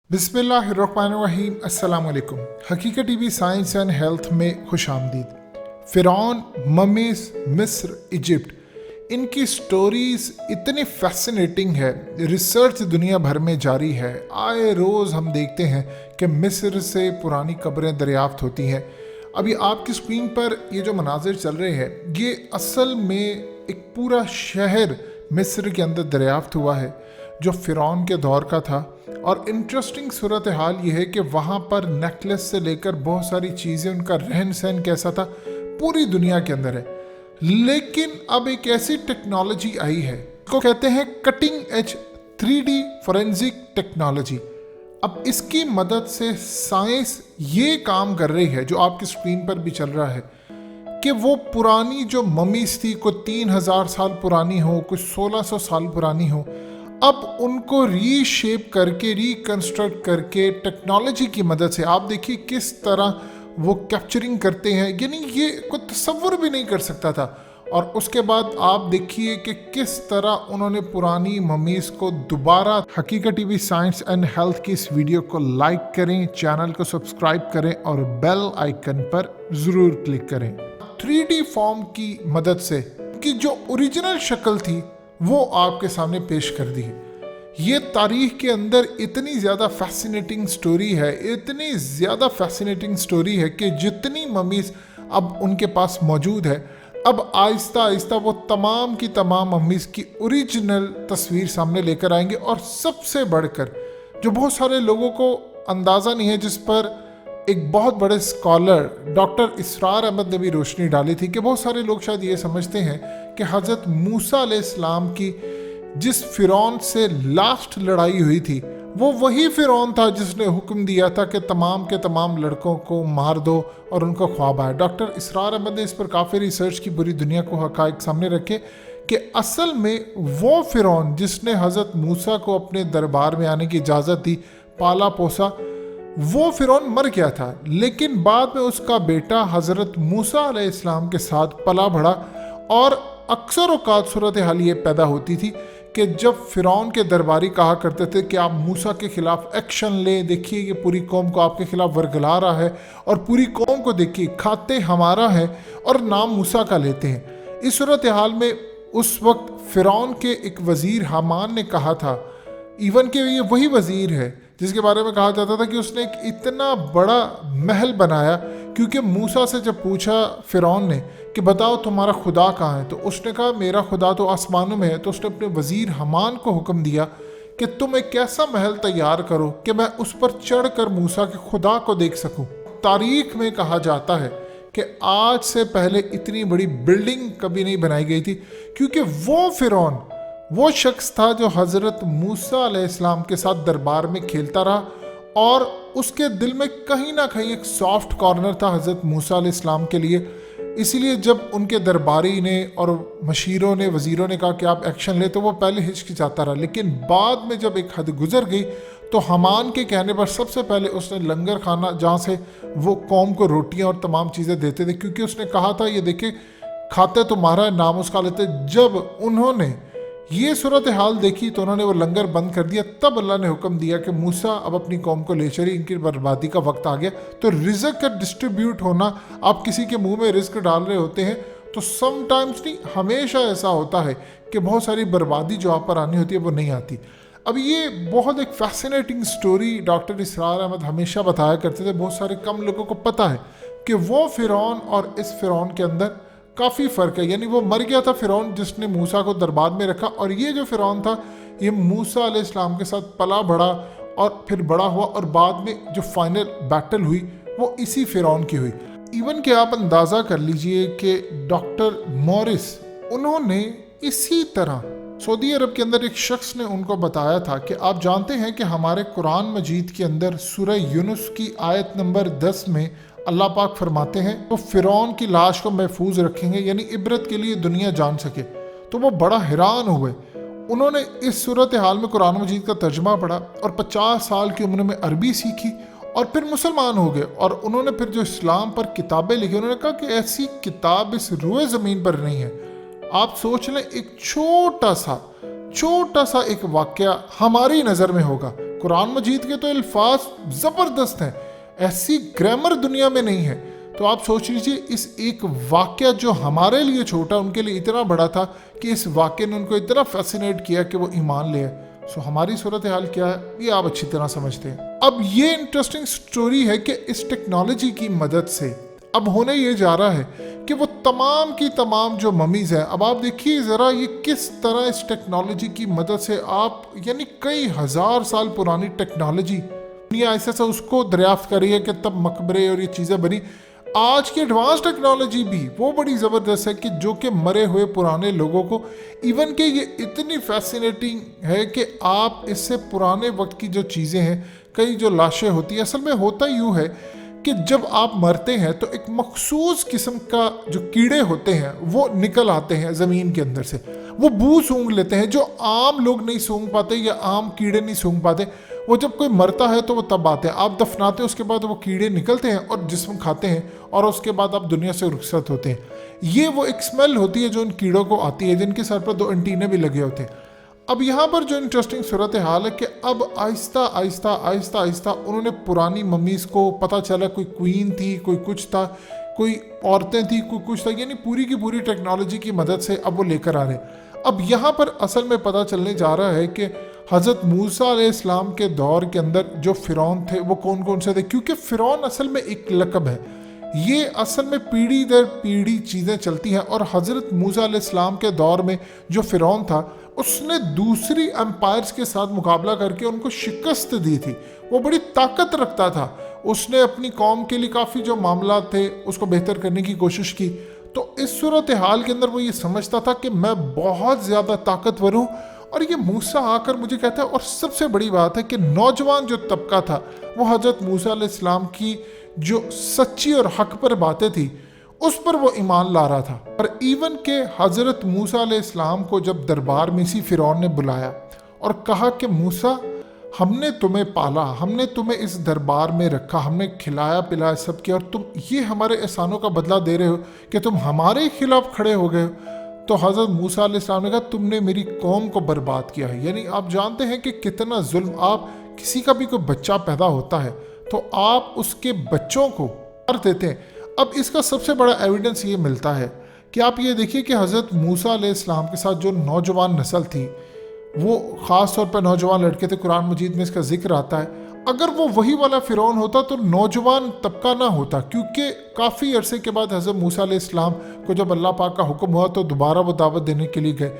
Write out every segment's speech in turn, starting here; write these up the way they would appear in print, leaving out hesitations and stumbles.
बिस्मिल्लाहिर्रहमानिर्रहीम। अस्सलाम वालेकुम। हकीकत टीवी साइंस एंड हेल्थ में खुश आमदीद। फ़िरौन, ममीज़, मिस्र, इजिप्ट, इनकी स्टोरीज़ इतनी फैसिनेटिंग है। रिसर्च दुनिया भर में जारी है। आए रोज़ हम देखते हैं कि मिस्र से पुरानी कब्रें दरियाफ्त होती हैं। अभी आपकी स्क्रीन पर ये जो मनाजिर चल रहे हैं, ये असल में एक पूरा शहर मिस्र के अंदर दरियाफ्त हुआ है जो फ़िरौन के दौर का था। और इंटरेस्टिंग सूरत हाल ये है कि वहाँ पर नेकलेस से लेकर बहुत सारी चीज़ें, उनका रहन सहन कैसा था, पूरी दुनिया के अंदर है। लेकिन अब एक ऐसी टेक्नोलॉजी आई है, इसको कहते हैं cutting edge 3D forensic technology. अब इसकी मदद से साइंस ये काम कर रही है, जो आपकी स्क्रीन पर भी चल रहा है, कि वो पुरानी जो ममीज थी, कोई 3000 साल पुरानी हो, कोई 1600 साल पुरानी हो, अब उनको रीशेप करके, रिकंस्ट्रक्ट करके टेक्नोलॉजी की मदद से, आप देखिए किस तरह वो कैप्चरिंग करते हैं, यानी ये कोई तसव्वुर भी नहीं कर सकता था। और उसके बाद आप देखिए कि किस तरह उन्होंने पुरानी ममीज़ को दोबारा। हकीकत टीवी साइंस एंड हेल्थ की इस वीडियो को लाइक करें, चैनल को सब्सक्राइब करें और बेल आइकन पर ज़रूर क्लिक करें। 3D फॉर्म की मदद से कि जो ओरिजिनल शक्ल थी वो आपके सामने पेश कर दी है। ये तारीख के अंदर इतनी ज़्यादा फैसिनेटिंग स्टोरी है, इतनी ज़्यादा फैसिनेटिंग स्टोरी है कि जितनी ममीज़ अब उनके पास मौजूद है, अब आहिस्ता आहिस्ता वो तमाम की तमाम ममीज़ की ओरिजिनल तस्वीर सामने लेकर आएंगे। और सबसे बढ़कर जो बहुत सारे लोगों को अंदाज़ा नहीं है, जिस पर एक बहुत बड़े स्कॉलर डॉक्टर इसरार अहमद ने भी रोशनी डाली थी, कि बहुत सारे लोग शायद ये समझते हैं कि हज़रत मूसा अलैहिस्सलाम की जिस फ़िरौन से लास्ट लड़ाई हुई थी, वो वही फ़िरौन था जिसने हुक्म दिया था कि तमाम के तमाम लड़कों को मार दो और उनको ख्वाब आए। डॉक्टर इसरार अहमद ने इस पर काफ़ी रिसर्च की, पूरी दुनिया को हक़ाइक़ सामने रखे कि असल में वो फ़िरौन जिसने हज़रत मूसा को अपने दरबार में आने की इजाज़त दी, पाला पोसा, वो फ़िरौन मर गया था। लेकिन बाद में उसका बेटा हज़रत मूसा अलैहिस्सलाम के साथ पला बढ़ा। और अक्सर औक़ात सूरत हाल ये पैदा होती थी कि जब फ़िरौन के दरबारी कहा करते थे कि आप मूसा के ख़िलाफ़ एक्शन लें, देखिए ये पूरी कौम को आपके ख़िलाफ़ वर्गला रहा है, और पूरी कौम को देखिए खाते हमारा है और नाम मूसा का लेते हैं। इस सूरत हाल में उस वक्त फ़िरौन के एक वज़ीर हामान ने कहा था, इवन कि ये वही वज़ीर है जिसके बारे में कहा जाता था कि उसने एक इतना बड़ा महल बनाया, क्योंकि मूसा से जब पूछा फ़िरौन ने कि बताओ तुम्हारा खुदा कहाँ है, तो उसने कहा मेरा खुदा तो आसमानों में है। तो उसने अपने वज़ीर हमान को हुक्म दिया कि तुम एक ऐसा महल तैयार करो कि मैं उस पर चढ़ कर मूसा के खुदा को देख सकूं। तारीख में कहा जाता है कि आज से पहले इतनी बड़ी बिल्डिंग कभी नहीं बनाई गई थी, क्योंकि वो फ़िरौन वो शख्स था जो हज़रत मूसा अलैहिस्सलाम के साथ दरबार में खेलता रहा, और उसके दिल में कहीं ना कहीं एक सॉफ्ट कॉर्नर था हज़रत मूसा अलैहिस्सलाम के लिए। इसीलिए जब उनके दरबारी ने और मशीरों ने, वज़ीरों ने कहा कि आप एक्शन ले, तो वो पहले हिचकिचाता रहा। लेकिन बाद में जब एक हद गुजर गई, तो हमान के कहने पर सबसे पहले उसने लंगर खाना, जहाँ से वो कौम को रोटियां और तमाम चीज़ें देते थे, क्योंकि उसने कहा था ये देखिए खाते तुम्हारा नाम उसका लेते। जब उन्होंने ये सूरत हाल देखी तो उन्होंने वो लंगर बंद कर दिया। तब अल्लाह ने हुक्म दिया कि मूसा अब अपनी कौम को ले चली, इनकी बर्बादी का वक्त आ गया। तो रिज़्क का डिस्ट्रीब्यूट होना, आप किसी के मुंह में रिज़्क डाल रहे होते हैं तो समटाइम्स नहीं, हमेशा ऐसा होता है कि बहुत सारी बर्बादी जो आप पर आनी होती है वो नहीं आती। अब ये बहुत एक फैसिनेटिंग स्टोरी डॉक्टर इसरार अहमद हमेशा बताया करते थे। बहुत सारे कम लोगों को पता है कि वो फ़िरौन और इस फ़िरौन के अंदर काफ़ी फ़र्क है। यानी वो मर गया था फ़िरौन जिसने मूसा को दरबार में रखा, और ये जो फ़िरौन था ये मूसा अलैहिस्सलाम के साथ पला बढ़ा और फिर बड़ा हुआ, और बाद में जो फाइनल बैटल हुई वो इसी फ़िरौन की हुई। इवन कि आप अंदाज़ा कर लीजिए कि डॉक्टर मॉरिस, उन्होंने इसी तरह सऊदी अरब के अंदर एक शख्स ने उनको बताया था कि आप जानते हैं कि हमारे कुरान मजीद के अंदर सूरह यूनुस की आयत नंबर 10 में अल्लाह पाक फरमाते हैं तो फ़िरौन की लाश को महफूज रखेंगे, यानी इबरत के लिए दुनिया जान सके। तो वो बड़ा हैरान हुए। उन्होंने इस सूरत हाल में कुरान मजीद का तर्जमा पढ़ा और 50 साल की उम्र में अरबी सीखी, और फिर मुसलमान हो गए। और उन्होंने फिर जो इस्लाम पर किताबें लिखी, उन्होंने कहा कि ऐसी किताब इस रुए ज़मीन पर नहीं है। आप सोच लें, एक छोटा सा एक वाक़या हमारी नज़र में होगा قرآن مجید کے تو الفاظ زبردست ہیں، ایسی گرامر دنیا میں نہیں ہے. تو آپ سوچ لیجئے اس ایک واقعہ جو ہمارے لیے چھوٹا ان کے لیے اتنا بڑا تھا کہ اس واقعے نے ان کو اتنا فیسینیٹ کیا کہ وہ ایمان لے آئے. سو ہماری صورتحال کیا ہے یہ آپ اچھی طرح سمجھتے ہیں. اب یہ انٹرسٹنگ سٹوری ہے کہ اس ٹیکنالوجی کی مدد سے اب ہونے یہ جا رہا ہے کہ وہ تمام کی تمام جو ممیز ہیں، اب آپ دیکھیے ذرا یہ کس طرح اس ٹیکنالوجی کی مدد سے آپ یعنی کئی ہزار سال پرانی ٹیکنالوجی دنیا ایسا اس کو دریافت کر رہی ہے کہ تب مقبرے اور یہ چیزیں بنی. آج کی ایڈوانس ٹیکنالوجی بھی وہ بڑی زبردست ہے کہ جو کہ مرے ہوئے پرانے لوگوں کو ایون کہ یہ اتنی فیسینیٹنگ ہے کہ آپ اس سے پرانے وقت کی جو چیزیں ہیں، کئی جو لاشیں ہوتی ہیں، اصل میں ہوتا یوں ہے کہ جب آپ مرتے ہیں تو ایک مخصوص قسم کا جو کیڑے ہوتے ہیں وہ نکل آتے ہیں زمین کے اندر سے، وہ بو سونگھ لیتے ہیں جو عام لوگ نہیں سونگھ پاتے یا عام کیڑے نہیں سونگھ پاتے. وہ جب کوئی مرتا ہے تو وہ تب آتے ہیں، آپ دفناتے ہیں، اس کے بعد وہ کیڑے نکلتے ہیں اور جسم کھاتے ہیں اور اس کے بعد آپ دنیا سے رخصت ہوتے ہیں. یہ وہ ایک سمیل ہوتی ہے جو ان کیڑوں کو آتی ہے جن کے سر پر 2 انٹینے بھی لگے ہوتے ہیں. اب یہاں پر جو انٹرسٹنگ صورتحال ہے کہ اب آہستہ آہستہ آہستہ آہستہ انہوں نے پرانی ممیز کو پتہ چلا کوئی کوئین تھی، کوئی کچھ تھا، کوئی عورتیں تھی، کوئی کچھ تھا، یعنی پوری کی پوری ٹیکنالوجی کی مدد سے اب وہ لے کر آ رہے ہیں. اب یہاں پر اصل میں پتہ چلنے جا رہا ہے کہ حضرت موسیٰ علیہ السلام کے دور کے اندر جو فرعون تھے وہ کون کون سے تھے، کیونکہ فرعون اصل میں ایک لقب ہے، یہ اصل میں پیڑھی در پیڑھی چیزیں چلتی ہیں. اور حضرت موسیٰ علیہ السلام کے دور میں جو فرعون تھا اس نے دوسری امپائرز کے ساتھ مقابلہ کر کے ان کو شکست دی تھی، وہ بڑی طاقت رکھتا تھا، اس نے اپنی قوم کے لیے کافی جو معاملات تھے اس کو بہتر کرنے کی کوشش کی. تو اس صورتحال کے اندر وہ یہ سمجھتا تھا کہ میں بہت زیادہ طاقتور ہوں. اور یہ موسیٰ آ کر مجھے کہتا ہے، اور سب سے بڑی بات ہے کہ نوجوان جو طبقہ تھا وہ حضرت موسیٰ علیہ السلام کی جو سچی اور حق پر باتیں تھی اس پر وہ ایمان لا رہا تھا. اور ایون کہ حضرت موسیٰ علیہ السلام کو جب دربار میں اسی فرعون نے بلایا اور کہا کہ موسیٰ ہم نے تمہیں پالا، ہم نے تمہیں اس دربار میں رکھا، ہم نے کھلایا پلایا سب کیا، اور تم یہ ہمارے احسانوں کا بدلہ دے رہے ہو کہ تم ہمارے خلاف کھڑے ہو گئے ہو. تو حضرت موسیٰ علیہ السلام نے کہا تم نے میری قوم کو برباد کیا ہے. یعنی آپ جانتے ہیں کہ کتنا ظلم، آپ کسی کا بھی کوئی بچہ پیدا ہوتا ہے تو آپ اس کے بچوں کو مار دیتے ہیں. اب اس کا سب سے بڑا ایویڈنس یہ ملتا ہے کہ آپ یہ دیکھیے کہ حضرت موسیٰ علیہ السلام کے ساتھ جو نوجوان نسل تھی، وہ خاص طور پر نوجوان لڑکے تھے، قرآن مجید میں اس کا ذکر آتا ہے. اگر وہ وہی والا فرعون ہوتا تو نوجوان طبقہ نہ ہوتا، کیونکہ کافی عرصے کے بعد حضرت موسیٰ علیہ السلام کو جب اللہ پاک کا حکم ہوا تو دوبارہ وہ دعوت دینے کے لیے گئے.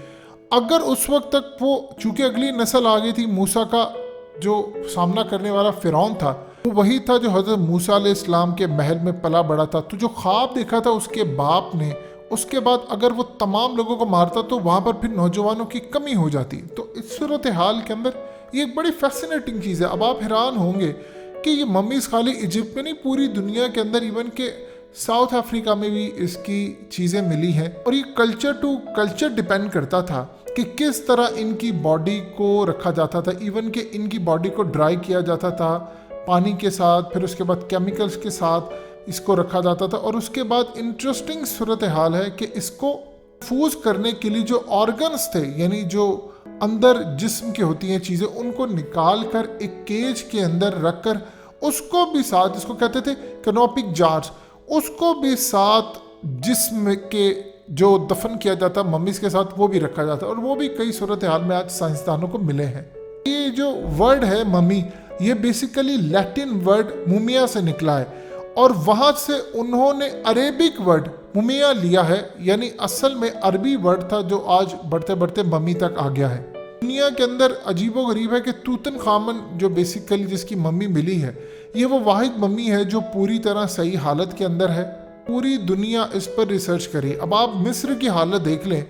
اگر اس وقت تک وہ، چونکہ اگلی نسل آ گئی تھی، موسیٰ کا جو سامنا کرنے والا فرعون تھا وہ وہی تھا جو حضرت موسیٰ علیہ السلام کے محل میں پلا بڑا تھا. تو جو خواب دیکھا تھا اس کے باپ نے، اس کے بعد اگر وہ تمام لوگوں کو مارتا تو وہاں پر پھر نوجوانوں کی کمی ہو جاتی. تو اس صورتحال کے اندر یہ ایک بڑی فیسینیٹنگ چیز ہے. اب آپ حیران ہوں گے کہ یہ ممیز خالی ایجپٹ میں نہیں، پوری دنیا کے اندر، ایون کہ ساؤتھ افریقہ میں بھی اس کی چیزیں ملی ہیں. اور یہ کلچر ٹو کلچر ڈیپینڈ کرتا تھا کہ کس طرح ان کی باڈی کو رکھا جاتا تھا. ایون کہ ان کی باڈی کو ڈرائی کیا جاتا تھا پانی کے ساتھ، پھر اس کے بعد کیمیکلز کے ساتھ اس کو رکھا جاتا تھا. اور اس کے بعد انٹرسٹنگ صورتحال ہے کہ اس کو محفوظ کرنے کے لیے جو آرگنز تھے، یعنی جو اندر جسم کی ہوتی ہیں چیزیں، ان کو نکال کر ایک کیج کے اندر رکھ کر اس کو بھی ساتھ، جس کو کہتے تھے کنوپک جارز، اس کو بھی ساتھ جسم کے جو دفن کیا جاتا ممیز کے ساتھ وہ بھی رکھا جاتا. اور وہ بھی کئی صورتحال میں آج سائنسدانوں کو ملے ہیں. یہ جو ورڈ ہے ممی، یہ بیسیکلی لیٹن ورڈ مومیا سے نکلا ہے اور وہاں سے انہوں نے عربک ورڈ مومیا لیا ہے. یعنی اصل میں عربی ورڈ تھا جو آج بڑھتے بڑھتے ممی تک آ گیا ہے. دنیا کے اندر عجیب و غریب ہے کہ توتن خامن جو بیسیکلی جس کی ممی ملی ہے، یہ وہ واحد ممی ہے جو پوری طرح صحیح حالت کے اندر ہے. پوری دنیا اس پر ریسرچ کری. اب آپ مصر کی حالت دیکھ لیں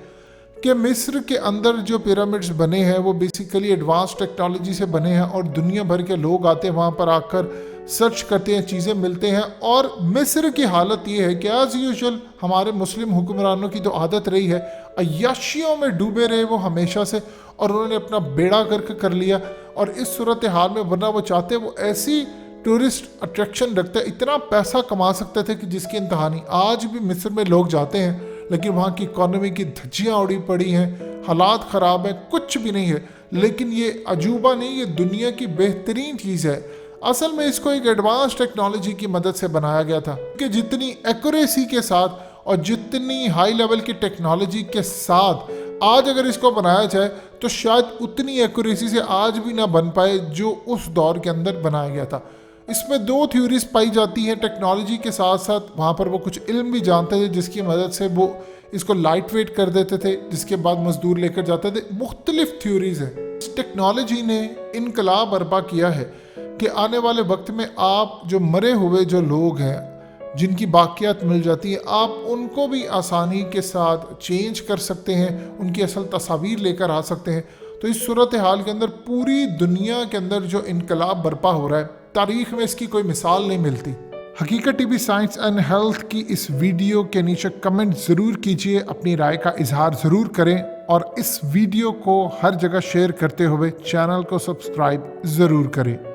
کہ مصر کے اندر جو پیرامڈز بنے ہیں وہ بیسیکلی ایڈوانس ٹیکنالوجی سے بنے ہیں اور دنیا بھر کے لوگ آتے ہیں وہاں پر آ کر سرچ کرتے ہیں، چیزیں ملتے ہیں. اور مصر کی حالت یہ ہے کہ ایز یوزول ہمارے مسلم حکمرانوں کی تو عادت رہی ہے، عیاشیوں میں ڈوبے رہے وہ ہمیشہ سے، اور انہوں نے اپنا بیڑا کر لیا. اور اس صورتحال میں ورنہ وہ چاہتے وہ ایسی ٹورسٹ اٹریکشن رکھتے، اتنا پیسہ کما سکتے تھے کہ جس کی انتہا نہیں. آج بھی مصر میں لوگ جاتے ہیں लेकिन वहाँ की इकोनॉमी की धज्जियाँ उड़ी पड़ी हैं, हालात ख़राब हैं, कुछ भी नहीं है। लेकिन ये अजूबा नहीं, ये दुनिया की बेहतरीन चीज़ है। असल में इसको एक एडवांस टेक्नोलॉजी की मदद से बनाया गया था कि जितनी एक्यूरेसी के साथ और जितनी हाई लेवल की टेक्नोलॉजी के साथ आज अगर इसको बनाया जाए तो शायद उतनी एक्यूरेसी से आज भी ना बन पाए जो उस दौर के अंदर बनाया गया था। इसमें दो थ्योरीज पाई जाती हैं। टेक्नोलॉजी के साथ साथ वहाँ पर वो कुछ इल्म भी जानते थे जिसकी मदद से वो इसको लाइट वेट कर देते थे, जिसके बाद मजदूर लेकर जाते थे। मुख्तलिफ थ्योरीज हैं। इस टेक्नोलॉजी ने इनकलाब बर्पा किया है कि आने वाले वक्त में आप जो मरे हुए जो लोग हैं जिनकी बाकियात मिल जाती है, आप उनको भी आसानी के साथ चेंज कर सकते हैं, उनकी असल तस्वीर लेकर आ सकते हैं। तो इस सूरत हाल के अंदर पूरी दुनिया के अंदर जो इनकलाब बर्पा हो रहा है, तारीख में इसकी कोई मिसाल नहीं मिलती। हकीकत टीवी साइंस एंड हेल्थ की इस वीडियो के नीचे कमेंट ज़रूर कीजिए, अपनी राय का इजहार ज़रूर करें और इस वीडियो को हर जगह शेयर करते हुए चैनल को सब्सक्राइब ज़रूर करें।